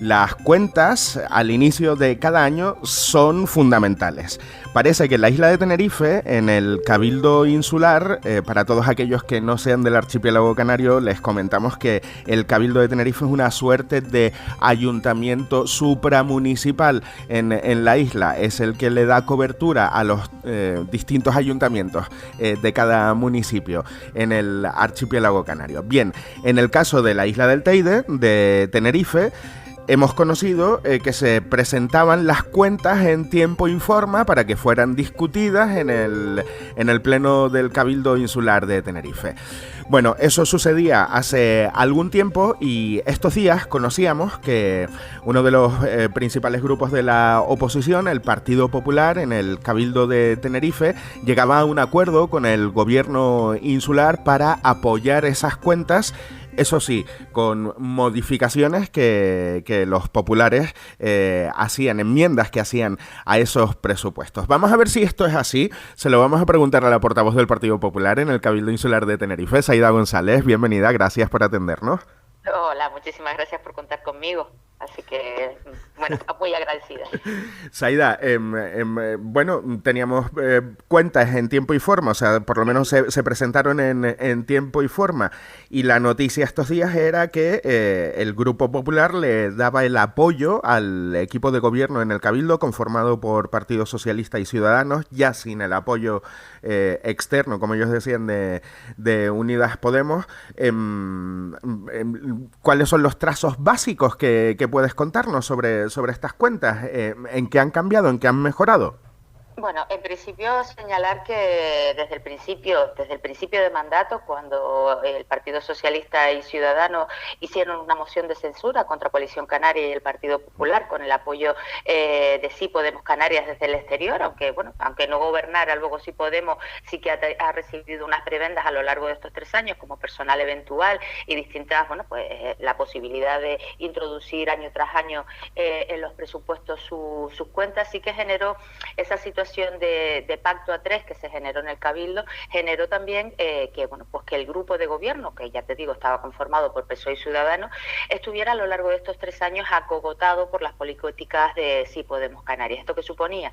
Las cuentas al inicio de cada año son fundamentales. Parece que en la isla de Tenerife, en el Cabildo Insular, para todos aquellos que no sean del archipiélago canario, les comentamos que el Cabildo de Tenerife es una suerte de ayuntamiento supramunicipal en la isla. Es el que le da cobertura a los distintos ayuntamientos de cada municipio en el archipiélago canario. Bien, en el caso de la isla del Teide, de Tenerife, hemos conocido que se presentaban las cuentas en tiempo y forma para que fueran discutidas en el pleno del Cabildo Insular de Tenerife. Bueno, eso sucedía hace algún tiempo y estos días conocíamos que uno de los principales grupos de la oposición, el Partido Popular, en el Cabildo de Tenerife, llegaba a un acuerdo con el gobierno insular para apoyar esas cuentas. Eso sí, con modificaciones que los populares hacían, enmiendas que hacían a esos presupuestos. Vamos a ver si esto es así. Se lo vamos a preguntar a la portavoz del Partido Popular en el Cabildo Insular de Tenerife, Saída González. Bienvenida, gracias por atendernos. Hola, muchísimas gracias por contar conmigo. Así que, bueno, muy agradecida. Saída, bueno, teníamos cuentas en tiempo y forma, o sea, por lo menos se presentaron en tiempo y forma. Y la noticia estos días era que el Grupo Popular le daba el apoyo al equipo de gobierno en el Cabildo, conformado por Partido Socialista y Ciudadanos, ya sin el apoyo externo, como ellos decían, de Unidas Podemos. ¿Cuáles son los trazos básicos que puedes contarnos sobre estas cuentas? ¿En qué han cambiado? ¿En qué han mejorado? Bueno, en principio señalar que desde el principio de mandato, cuando el Partido Socialista y Ciudadanos hicieron una moción de censura contra Coalición Canaria y el Partido Popular, con el apoyo de Sí Podemos Canarias desde el exterior, aunque no gobernara, luego Sí Podemos sí que ha recibido unas prebendas a lo largo de estos 3 años como personal eventual y distintas, la posibilidad de introducir año tras año en los presupuestos sus cuentas, sí que generó esa situación de pacto a tres que se generó en el Cabildo, generó también que el grupo de gobierno, que ya te digo estaba conformado por PSOE y Ciudadanos, estuviera a lo largo de estos 3 años acogotado por las políticas de Sí Podemos Canarias. ¿Esto qué suponía?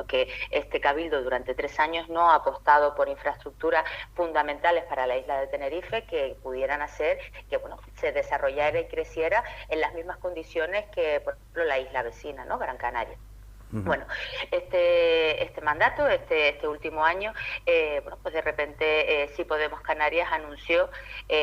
Que este Cabildo durante 3 años no ha apostado por infraestructuras fundamentales para la isla de Tenerife que pudieran hacer que se desarrollara y creciera en las mismas condiciones que, por ejemplo, la isla vecina, ¿no? Gran Canaria. Bueno, este mandato, este último año, de repente Sí Podemos Canarias anunció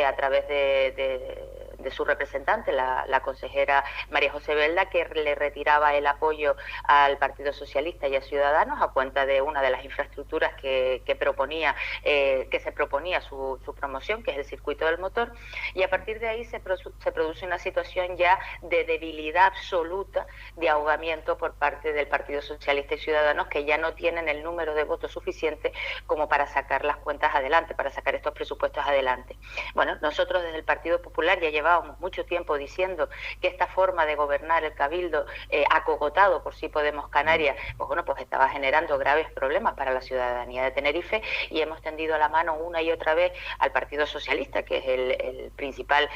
a través de su representante, la consejera María José Belda, que le retiraba el apoyo al Partido Socialista y a Ciudadanos a cuenta de una de las infraestructuras que se proponía su promoción, que es el circuito del motor, y a partir de ahí se produce una situación ya de debilidad absoluta, de ahogamiento por parte del Partido Socialista y Ciudadanos, que ya no tienen el número de votos suficiente como para sacar las cuentas adelante, para sacar estos presupuestos adelante. Bueno, nosotros desde el Partido Popular ya llevábamos mucho tiempo diciendo que esta forma de gobernar el Cabildo, acogotado por Sí Podemos Canarias, pues estaba generando graves problemas para la ciudadanía de Tenerife, y hemos tendido la mano una y otra vez al Partido Socialista, que es el principal,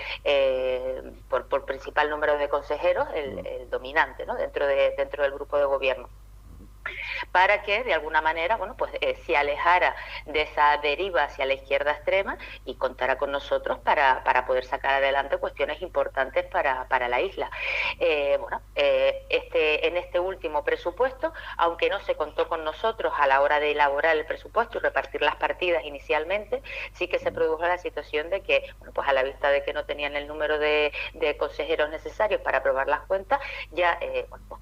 por principal número de consejeros, el dominante, ¿no? dentro del grupo de gobierno, para que de alguna manera se alejara de esa deriva hacia la izquierda extrema y contara con nosotros para poder sacar adelante cuestiones importantes para la isla. En este último presupuesto, aunque no se contó con nosotros a la hora de elaborar el presupuesto y repartir las partidas inicialmente, sí que se produjo la situación de que, a la vista de que no tenían el número de consejeros necesarios para aprobar las cuentas, ya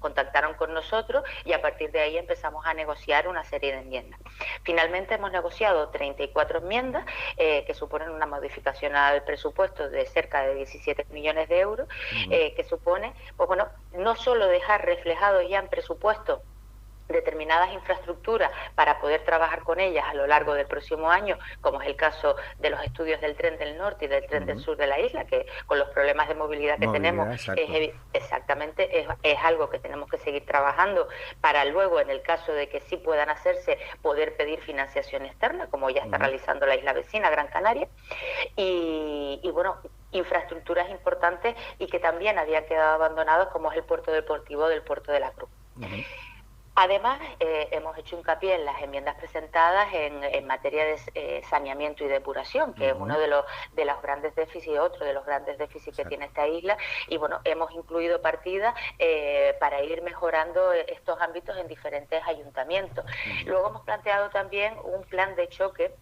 contactaron con nosotros y a partir de ahí empezamos a negociar una serie de enmiendas. Finalmente hemos negociado 34 enmiendas que suponen una modificación al presupuesto de cerca de 17 millones de euros, que supone, no solo dejar reflejado ya en presupuesto determinadas infraestructuras para poder trabajar con ellas a lo largo del próximo año, como es el caso de los estudios del tren del norte y del tren del sur de la isla, que con los problemas de movilidad que tenemos, es algo que tenemos que seguir trabajando para luego, en el caso de que sí puedan hacerse, poder pedir financiación externa, como ya está realizando la isla vecina, Gran Canaria. Y infraestructuras importantes y que también habían quedado abandonados, como es el puerto deportivo del Puerto de la Cruz. Uh-huh. Además, hemos hecho hincapié en las enmiendas presentadas en materia de saneamiento y depuración, que es uno de los grandes déficits, otro de los grandes déficits que tiene esta isla, y bueno, hemos incluido partidas para ir mejorando estos ámbitos en diferentes ayuntamientos. Luego hemos planteado también un plan de choque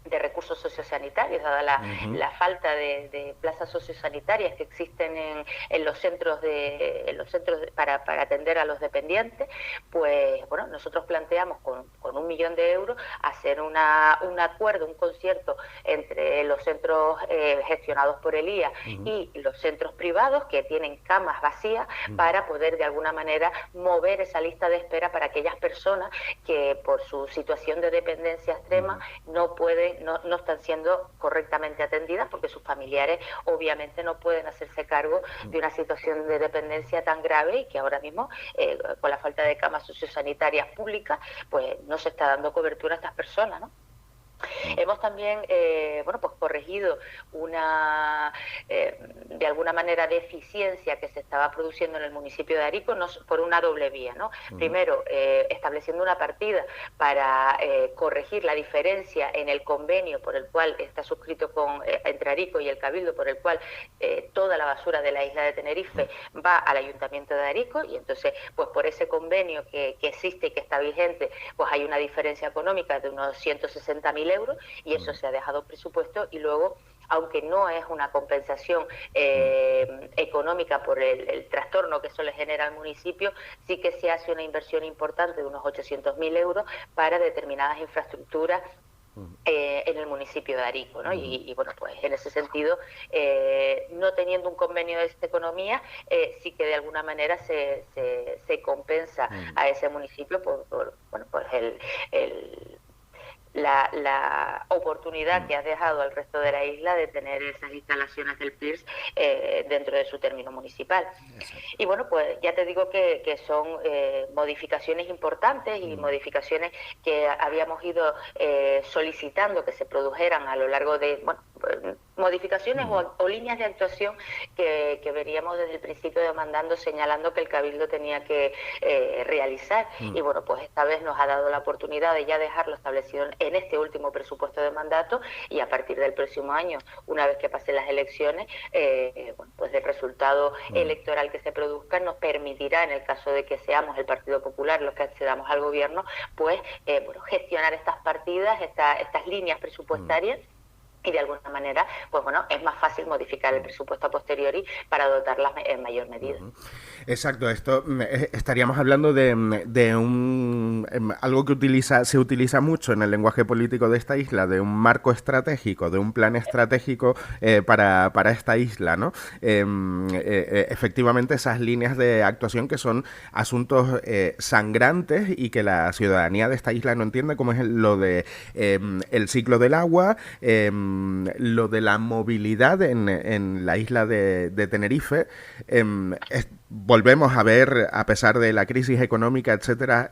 de recursos sociosanitarios, dada la falta de plazas sociosanitarias que existen en los centros para atender a los dependientes. Pues bueno, nosotros planteamos con 1 millón de euros hacer un acuerdo, un concierto entre los centros gestionados por el IA y los centros privados que tienen camas vacías para poder de alguna manera mover esa lista de espera para aquellas personas que por su situación de dependencia extrema no están siendo correctamente atendidas, porque sus familiares obviamente no pueden hacerse cargo de una situación de dependencia tan grave y que ahora mismo, con la falta de camas sociosanitarias públicas, pues no se está dando cobertura a estas personas, ¿no? Hemos también pues corregido de alguna manera deficiencia que se estaba produciendo en el municipio de Arico por una doble vía, ¿no? Primero, estableciendo una partida para corregir la diferencia en el convenio por el cual está suscrito entre Arico y el Cabildo, por el cual toda la basura de la isla de Tenerife va al Ayuntamiento de Arico, y entonces pues por ese convenio que existe y que está vigente, pues hay una diferencia económica de unos 160.000 euros, y eso se ha dejado presupuesto. Y luego, aunque no es una compensación económica por el trastorno que eso le genera al municipio, sí que se hace una inversión importante de unos 800.000 euros para determinadas infraestructuras en el municipio de Arico, ¿no? Y bueno, pues en ese sentido, no teniendo un convenio de esta economía, sí que de alguna manera se compensa a ese municipio por la oportunidad que ha dejado al resto de la isla de tener esas instalaciones del PIRS dentro de su término municipal. Y bueno, pues ya te digo que son modificaciones importantes y modificaciones que habíamos ido solicitando que se produjeran a lo largo de, modificaciones o líneas de actuación que veníamos desde el principio demandando, señalando que el Cabildo tenía que realizar. Y bueno, pues esta vez nos ha dado la oportunidad de ya dejarlo establecido en este último presupuesto de mandato, y a partir del próximo año, una vez que pasen las elecciones, pues el resultado electoral que se produzca nos permitirá, en el caso de que seamos el Partido Popular los que accedamos al gobierno, pues gestionar estas partidas, estas líneas presupuestarias, y de alguna manera, pues bueno, es más fácil modificar el presupuesto a posteriori para dotarlas en mayor medida. Exacto, esto estaríamos hablando de algo que se utiliza mucho en el lenguaje político de esta isla, de un marco estratégico, de un plan estratégico para esta isla, ¿no? Efectivamente, esas líneas de actuación que son asuntos sangrantes y que la ciudadanía de esta isla no entiende, como es lo de el ciclo del agua, lo de la movilidad en la isla de Tenerife. Volvemos a ver, a pesar de la crisis económica, etcétera,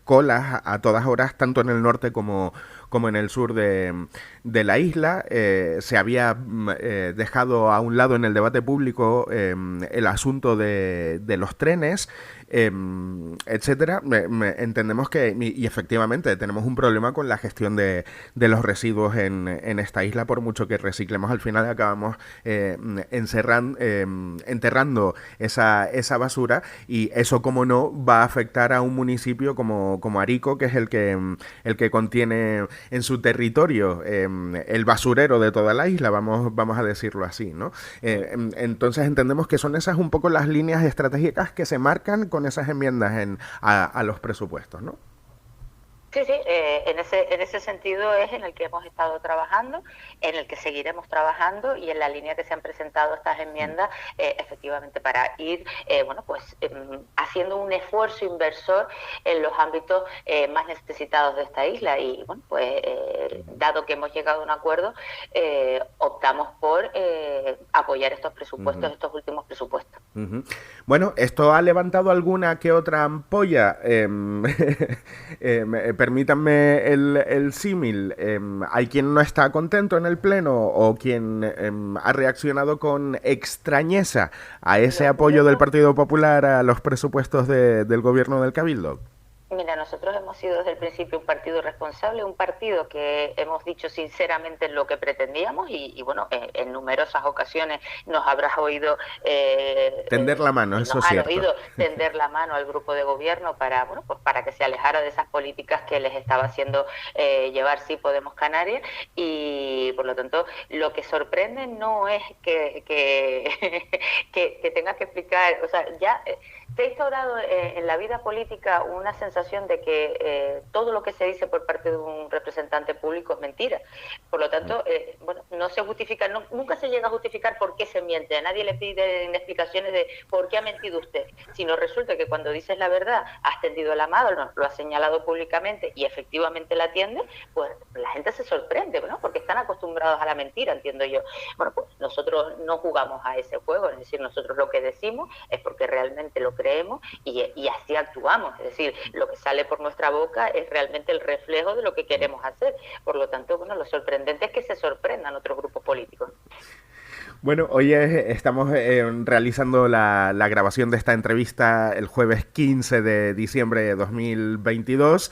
colas a todas horas, tanto en el norte como en el sur de la isla. Se había dejado a un lado en el debate público el asunto de los trenes, etcétera. Entendemos que, y efectivamente, tenemos un problema con la gestión de los residuos en esta isla. Por mucho que reciclemos, al final acabamos enterrando esa basura, y eso, como no, va a afectar a un municipio como Arico, que es el que contiene en su territorio el basurero de toda la isla, vamos a decirlo así, ¿no? Entonces entendemos que son esas un poco las líneas estratégicas que se marcan con esas enmiendas a los presupuestos, ¿no? Sí, en ese sentido es en el que hemos estado trabajando, en el que seguiremos trabajando, y en la línea que se han presentado estas enmiendas, efectivamente, para ir haciendo un esfuerzo inversor en los ámbitos más necesitados de esta isla. Y bueno, pues dado que hemos llegado a un acuerdo, optamos por apoyar estos presupuestos, estos últimos presupuestos. Bueno, esto ha levantado alguna que otra ampolla. Permítanme el símil. Hay quien no está contento en el Pleno o quien ha reaccionado con extrañeza a ese apoyo del Partido Popular a los presupuestos del gobierno del Cabildo. Mira, nosotros hemos sido desde el principio un partido responsable, un partido que hemos dicho sinceramente lo que pretendíamos y bueno, en numerosas ocasiones nos habrás oído... tender la mano, eso es cierto. Nos han oído tender la mano al grupo de gobierno para, bueno, pues para que se alejara de esas políticas que les estaba haciendo llevar Sí Podemos Canarias y por lo tanto lo que sorprende no es que tengas que explicar, o sea, ya se ha instaurado en la vida política una sensación de que todo lo que se dice por parte de un representante público es mentira. Por lo tanto, bueno, no se justifica, nunca se llega a justificar por qué se miente. A nadie le piden explicaciones de por qué ha mentido usted. Sino resulta que cuando dices la verdad, has tendido la mano, lo has señalado públicamente y efectivamente la atiende, pues la gente se sorprende, ¿no? Porque están acostumbrados a la mentira, entiendo yo. Bueno, pues nosotros no jugamos a ese juego, es decir, nosotros lo que decimos es porque realmente lo creemos y así actuamos. Es decir, lo que sale por nuestra boca es realmente el reflejo de lo que queremos hacer. Por lo tanto, bueno, lo sorprendente es que se sorprendan otros grupos políticos. Bueno, hoy estamos realizando la grabación de esta entrevista el jueves 15 de diciembre de 2022.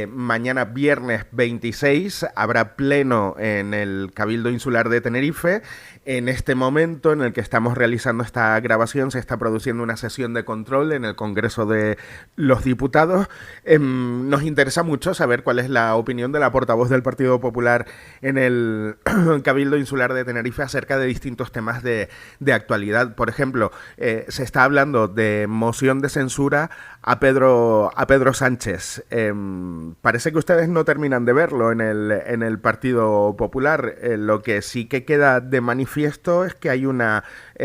Mañana viernes 26 habrá pleno en el Cabildo Insular de Tenerife. En este momento en el que estamos realizando esta grabación se está produciendo una sesión de control en el Congreso de los Diputados. Nos interesa mucho saber cuál es la opinión de la portavoz del Partido Popular en el Cabildo Insular de Tenerife acerca de distintos temas de actualidad. Por ejemplo, se está hablando de moción de censura a Pedro Sánchez. Parece que ustedes no terminan de verlo en el Partido Popular. Lo que sí que queda de manifiesto es que hay una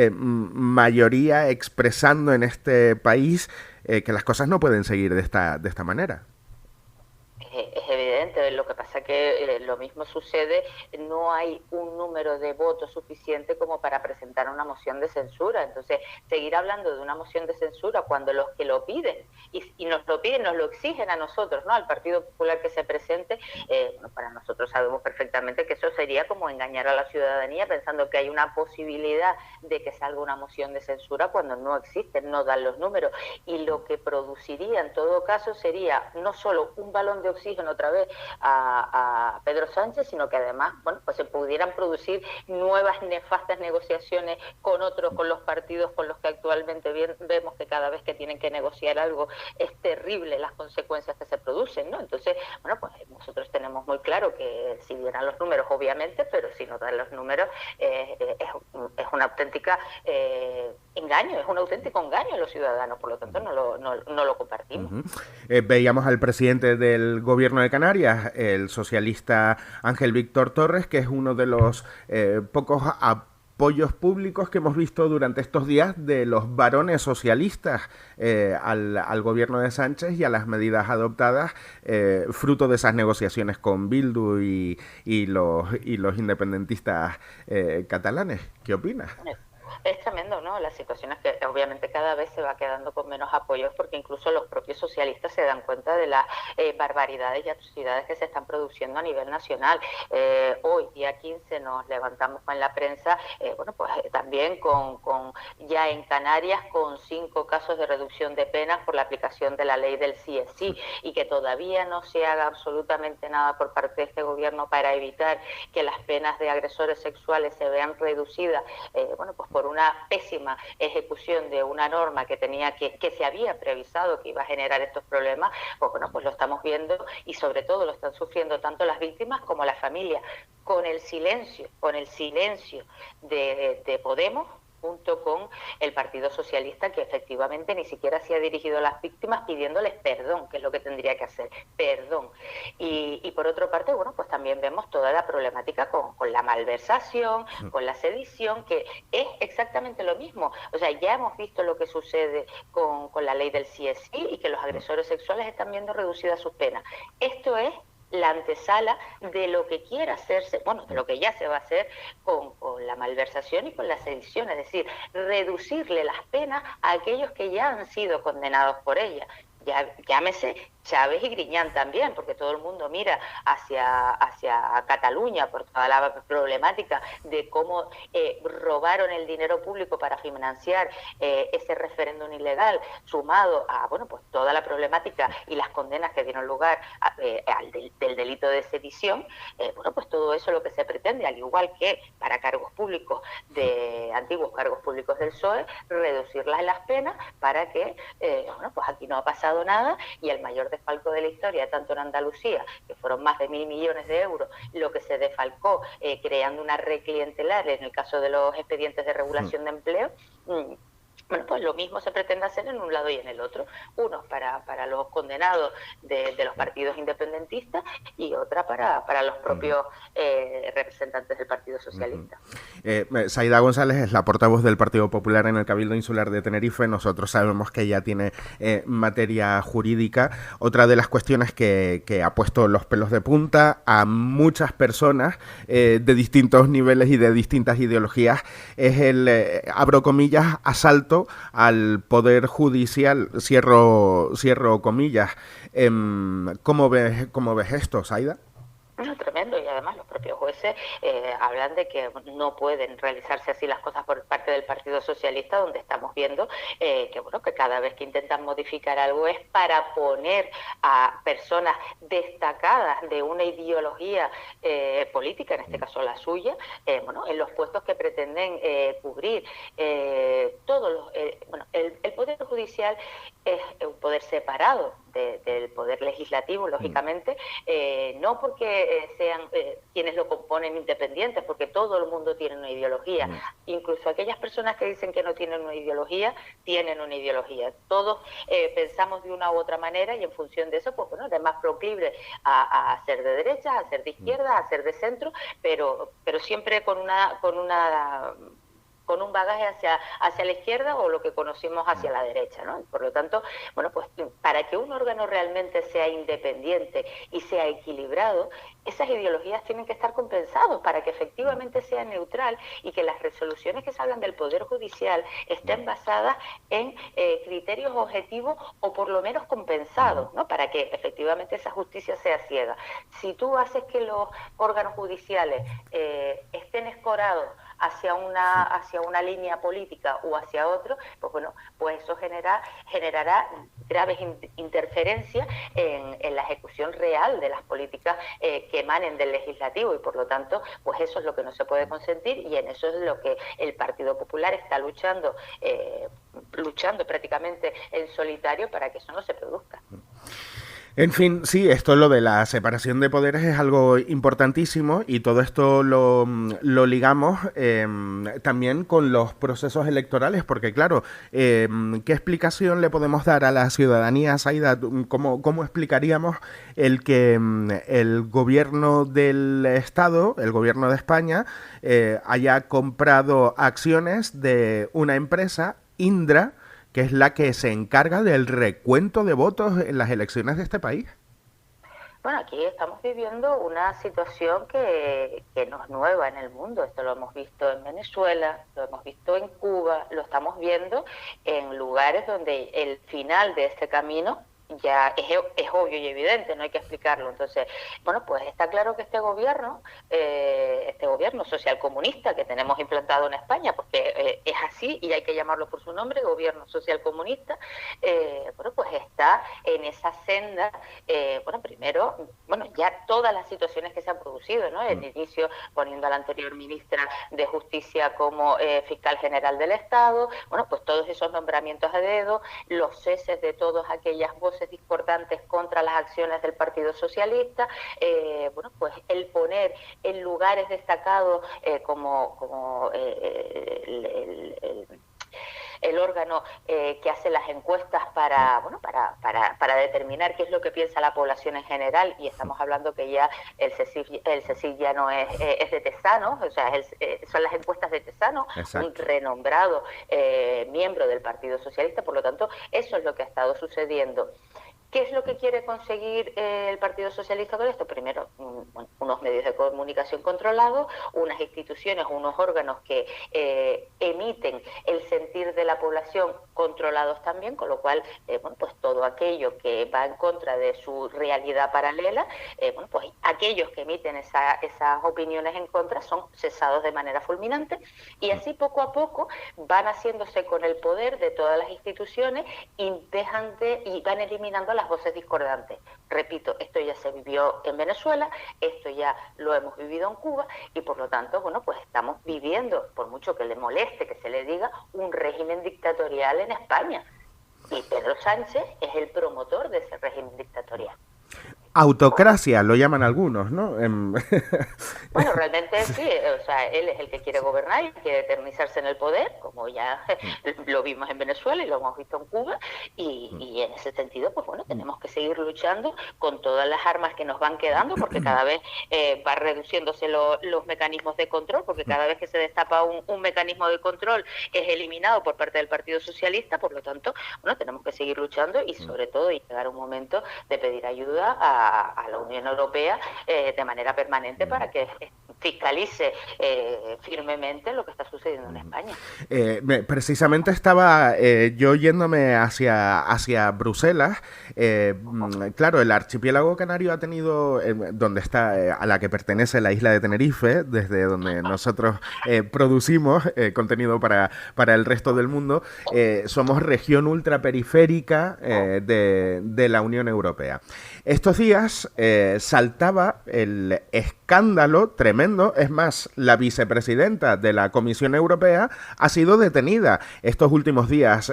mayoría expresando en este país que las cosas no pueden seguir de esta manera. Es evidente, lo que pasa que lo mismo sucede, no hay un número de votos suficiente como para presentar una moción de censura. Entonces, seguir hablando de una moción de censura cuando los que lo piden, y nos lo piden, nos lo exigen a nosotros, ¿no? Al Partido Popular que se presente, bueno, para nosotros sabemos perfectamente que eso sería como engañar a la ciudadanía pensando que hay una posibilidad de que salga una moción de censura cuando no existe, no dan los números. Y lo que produciría en todo caso sería no solo un balón de oxígeno otra vez a Pedro Sánchez, sino que además, bueno, pues se pudieran producir nuevas nefastas negociaciones con los partidos con los que actualmente vemos que cada vez que tienen que negociar algo es terrible las consecuencias que se producen, ¿no? Entonces, bueno, pues nosotros tenemos muy claro que si dieran los números, obviamente, pero si no dan los números, es una auténtica engaño, es un auténtico engaño a los ciudadanos, por lo tanto no lo compartimos. Veíamos al presidente del Gobierno de Canarias, el socialista Ángel Víctor Torres, que es uno de los pocos apoyos públicos que hemos visto durante estos días de los varones socialistas al gobierno de Sánchez y a las medidas adoptadas fruto de esas negociaciones con Bildu y los independentistas catalanes. ¿Qué opinas? Es tremendo, ¿no? La situación es que obviamente cada vez se va quedando con menos apoyos porque incluso los propios socialistas se dan cuenta de las barbaridades y atrocidades que se están produciendo a nivel nacional. Hoy, día 15, nos levantamos con la prensa, bueno, pues también ya en Canarias con 5 casos de reducción de penas por la aplicación de la ley del sí es sí y que todavía no se haga absolutamente nada por parte de este gobierno para evitar que las penas de agresores sexuales se vean reducidas, bueno, pues por una pésima ejecución de una norma que se había previsado que iba a generar estos problemas, pues bueno, pues lo estamos viendo y sobre todo lo están sufriendo tanto las víctimas como la familia, con el silencio de Podemos, junto con el Partido Socialista, que efectivamente ni siquiera se ha dirigido a las víctimas pidiéndoles perdón, que es lo que tendría que hacer, perdón. Y por otra parte, bueno, pues también vemos toda la problemática con la malversación, con la sedición, que es exactamente lo mismo. O sea, ya hemos visto lo que sucede con la ley del sí es sí y que los agresores sexuales están viendo reducidas sus penas. Esto es la antesala de lo que quiera hacerse, bueno, de lo que ya se va a hacer con la malversación y con la sedición, es decir, reducirle las penas a aquellos que ya han sido condenados por ella. Ya, llámese Chávez y Griñán también, porque todo el mundo mira hacia Cataluña por toda la problemática de cómo robaron el dinero público para financiar ese referéndum ilegal, sumado a bueno, pues toda la problemática y las condenas que dieron lugar del delito de sedición. Bueno, pues todo eso es lo que se pretende, al igual que para cargos públicos, antiguos cargos públicos del PSOE, reducirlas las penas para que, bueno, pues aquí no ha pasado nada y el mayor desfalco de la historia, tanto en Andalucía, que fueron más de 1.000 millones de euros, lo que se desfalcó creando una red clientelar en el caso de los expedientes de regulación de empleo. Bueno, pues lo mismo se pretende hacer en un lado y en el otro. Unos para los condenados de los partidos independentistas y otra para los propios representantes del Partido Socialista. Saída González es la portavoz del Partido Popular en el Cabildo Insular de Tenerife. Nosotros sabemos que ella tiene materia jurídica. Otra de las cuestiones que ha puesto los pelos de punta a muchas personas de distintos niveles y de distintas ideologías es el, abro comillas, asalto al Poder Judicial, cierro comillas. ¿Cómo ves esto, Saída? No, tremendo, y además los propios jueces hablan de que no pueden realizarse así las cosas por parte del Partido Socialista, donde estamos viendo que bueno, que cada vez que intentan modificar algo es para poner a personas destacadas de una ideología política, en este caso la suya, bueno, en los puestos que pretenden cubrir. Bueno, el Poder Judicial es un poder separado del Poder Legislativo, lógicamente, no porque sean quienes lo componen independientes, porque todo el mundo tiene una ideología. Incluso aquellas personas que dicen que no tienen una ideología, tienen una ideología. Todos pensamos de una u otra manera y en función de eso, pues bueno, es más proclive a ser de derecha, a ser de izquierda, a ser de centro, pero siempre con un bagaje hacia la izquierda o lo que conocimos hacia la derecha, ¿no? Por lo tanto, bueno, pues para que un órgano realmente sea independiente y sea equilibrado, esas ideologías tienen que estar compensadas para que efectivamente sea neutral y que las resoluciones que salgan del Poder Judicial estén basadas en criterios objetivos o por lo menos compensados, ¿no? Para que efectivamente esa justicia sea ciega. Si tú haces que los órganos judiciales estén escorados hacia una línea política o hacia otro, pues bueno, pues eso generará graves interferencias en la ejecución real de las políticas que emanen del legislativo y por lo tanto, pues eso es lo que no se puede consentir y en eso es lo que el Partido Popular está luchando prácticamente en solitario para que eso no se produzca. En fin, sí, esto lo de la separación de poderes es algo importantísimo y todo esto lo ligamos también con los procesos electorales, porque claro, ¿qué explicación le podemos dar a la ciudadanía, Saída? ¿Cómo explicaríamos el que el gobierno del Estado, el gobierno de España, haya comprado acciones de una empresa, Indra, que es la que se encarga del recuento de votos en las elecciones de este país? Bueno, aquí estamos viviendo una situación que no es nueva en el mundo. Esto lo hemos visto en Venezuela, lo hemos visto en Cuba, lo estamos viendo en lugares donde el final de este camino ya es obvio y evidente, no hay que explicarlo. Entonces, bueno, pues está claro que este gobierno social comunista que tenemos implantado en España, porque es así y hay que llamarlo por su nombre, gobierno social comunista, bueno, pues está en esa senda, bueno, primero, bueno, ya todas las situaciones que se han producido, ¿no? El inicio poniendo a la anterior ministra de Justicia como fiscal general del Estado, bueno, pues todos esos nombramientos a dedo, los ceses de todas aquellas voces discordantes contra las acciones del Partido Socialista, bueno, pues el poner en lugares destacados como el órgano que hace las encuestas para determinar qué es lo que piensa la población en general, y estamos hablando que ya el CSIC ya no es de Tesanos, o sea, son las encuestas de Tesanos, un renombrado miembro del Partido Socialista, por lo tanto, eso es lo que ha estado sucediendo. ¿Qué es lo que quiere conseguir el Partido Socialista con esto? Primero, unos medios de comunicación controlados, unas instituciones, unos órganos que emiten el sentir de la población controlados también, con lo cual, bueno, pues todo aquello que va en contra de su realidad paralela, bueno, pues aquellos que emiten esas opiniones en contra son cesados de manera fulminante, y así poco a poco van haciéndose con el poder de todas las instituciones y van eliminando las voces discordantes. Repito, esto ya se vivió en Venezuela, esto ya lo hemos vivido en Cuba, y por lo tanto, bueno, pues estamos viviendo, por mucho que le moleste que se le diga, un régimen dictatorial en España. Y Pedro Sánchez es el promotor de ese régimen dictatorial. Autocracia, lo llaman algunos, ¿no? Bueno, realmente sí, o sea, él es el que quiere gobernar y quiere eternizarse en el poder, como ya lo vimos en Venezuela y lo hemos visto en Cuba, y en ese sentido, pues bueno, tenemos que seguir luchando con todas las armas que nos van quedando, porque cada vez va reduciéndose los mecanismos de control, porque cada vez que se destapa un mecanismo de control es eliminado por parte del Partido Socialista. Por lo tanto, bueno, tenemos que seguir luchando y sobre todo llegar a un momento de pedir ayuda a la Unión Europea de manera permanente para que fiscalice firmemente lo que está sucediendo en España. Precisamente estaba yo yéndome hacia Bruselas. Claro, el archipiélago canario ha tenido, donde está, a la que pertenece la isla de Tenerife, desde donde nosotros producimos contenido para el resto del mundo, somos región ultraperiférica de la Unión Europea. Estos días saltaba el escándalo tremendo. Es más, la vicepresidenta de la Comisión Europea ha sido detenida estos últimos días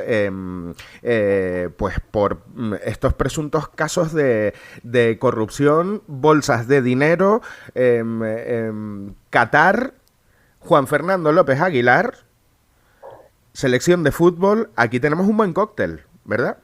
pues por estos presuntos casos de corrupción, bolsas de dinero, Qatar, Juan Fernando López Aguilar, selección de fútbol. Aquí tenemos un buen cóctel, ¿verdad?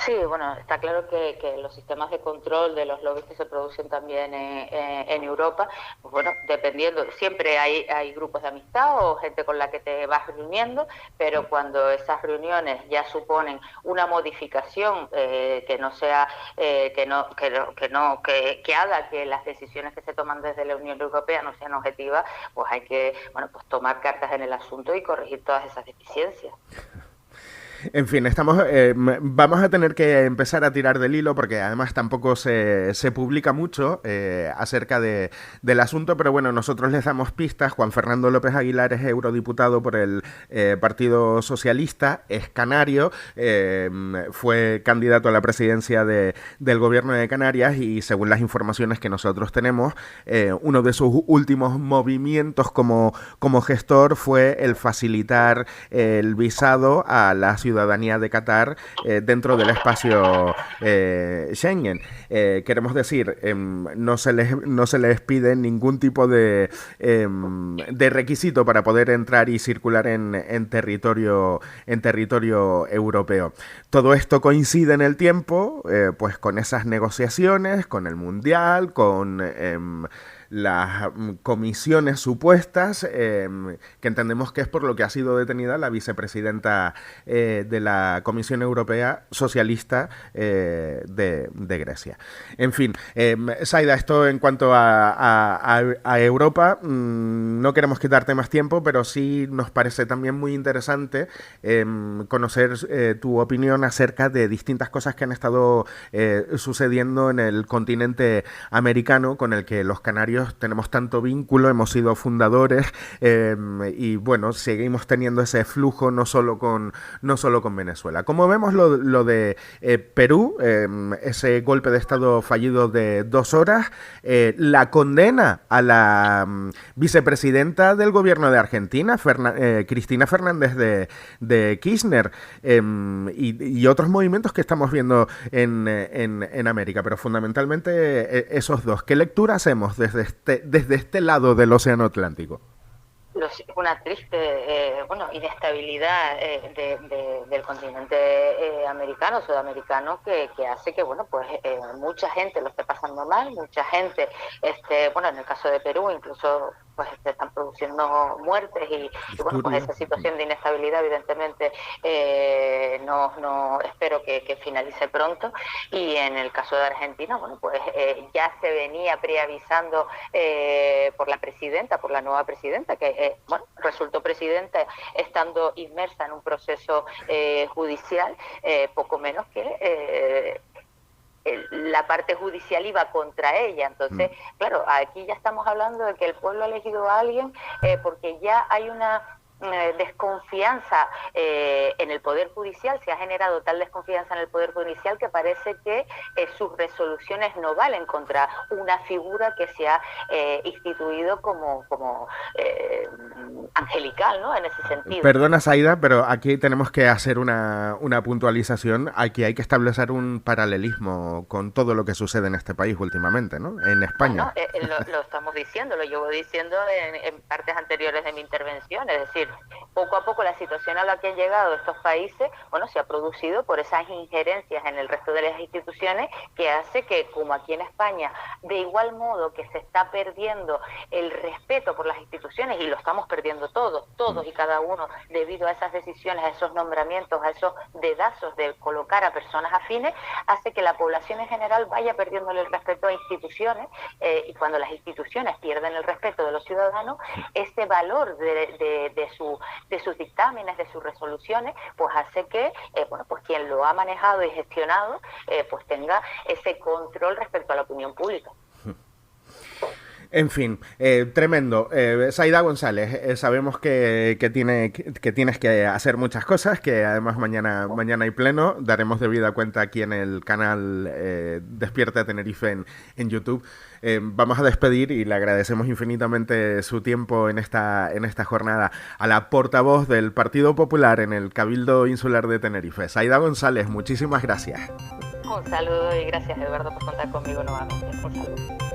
Sí, bueno, está claro que los sistemas de control de los lobbies que se producen también en Europa, pues bueno, dependiendo, siempre hay grupos de amistad o gente con la que te vas reuniendo, pero cuando esas reuniones ya suponen una modificación que no sea, que haga que las decisiones que se toman desde la Unión Europea no sean objetivas, pues hay que, bueno, pues tomar cartas en el asunto y corregir todas esas deficiencias. En fin, vamos a tener que empezar a tirar del hilo porque además tampoco se publica mucho acerca del asunto, pero bueno, nosotros les damos pistas. Juan Fernando López Aguilar es eurodiputado por el Partido Socialista, es canario, fue candidato a la presidencia del gobierno de Canarias y según las informaciones que nosotros tenemos, uno de sus últimos movimientos como gestor fue el facilitar el visado a la ciudadanía de Qatar dentro del espacio Schengen. Queremos decir, no se les pide ningún tipo de requisito para poder entrar y circular en territorio europeo. Todo esto coincide en el tiempo, pues con esas negociaciones, con el Mundial, con las comisiones supuestas, que entendemos que es por lo que ha sido detenida la vicepresidenta de la Comisión Europea socialista de Grecia. En fin, Zaida, esto en cuanto a Europa, no queremos quitarte más tiempo, pero sí nos parece también muy interesante conocer tu opinión acerca de distintas cosas que han estado sucediendo en el continente americano, con el que los canarios tenemos tanto vínculo, hemos sido fundadores y bueno, seguimos teniendo ese flujo no solo con Venezuela. Como vemos lo de Perú, ese golpe de estado fallido de 2 horas, la condena a la vicepresidenta del gobierno de Argentina, Cristina Fernández de Kirchner, y otros movimientos que estamos viendo en América, pero fundamentalmente esos dos. ¿Qué lectura hacemos desde este lado del Océano Atlántico? Una triste inestabilidad del continente americano, sudamericano, que hace que bueno, pues mucha gente lo esté pasando mal, mucha gente, en el caso de Perú, incluso pues se están produciendo muertes y bueno, pues esa situación de inestabilidad evidentemente no espero que finalice pronto. Y en el caso de Argentina, bueno, pues ya se venía preavisando por la presidenta, por la nueva presidenta, que bueno, resultó presidenta estando inmersa en un proceso judicial, poco menos que la parte judicial iba contra ella. Entonces, claro, aquí ya estamos hablando de que el pueblo ha elegido a alguien porque ya hay una desconfianza en el Poder Judicial, se ha generado tal desconfianza en el Poder Judicial que parece que sus resoluciones no valen contra una figura que se ha instituido como angelical, ¿no? En ese sentido. Perdona, Zaida, pero aquí tenemos que hacer una puntualización. Aquí hay que establecer un paralelismo con todo lo que sucede en este país últimamente, ¿no? En España. Bueno, lo estamos diciendo, lo llevo diciendo en partes anteriores de mi intervención, es decir, poco a poco la situación a la que han llegado estos países, bueno, se ha producido por esas injerencias en el resto de las instituciones que hace que, como aquí en España, de igual modo que se está perdiendo el respeto por las instituciones, y lo estamos perdiendo todos y cada uno, debido a esas decisiones, a esos nombramientos, a esos dedazos de colocar a personas afines, hace que la población en general vaya perdiéndole el respeto a instituciones, y cuando las instituciones pierden el respeto de los ciudadanos, ese valor de sus dictámenes, de sus resoluciones, pues hace que bueno, pues quien lo ha manejado y gestionado pues tenga ese control respecto a la opinión pública. En fin, tremendo. Zaida González, sabemos que tienes que hacer muchas cosas, que además mañana hay pleno. Daremos debida cuenta aquí en el canal Despierta Tenerife en YouTube. Vamos a despedir y le agradecemos infinitamente su tiempo en esta jornada a la portavoz del Partido Popular en el Cabildo Insular de Tenerife. Zaida González, muchísimas gracias. Un saludo y gracias, Eduardo, por contar conmigo nuevamente. Un saludo.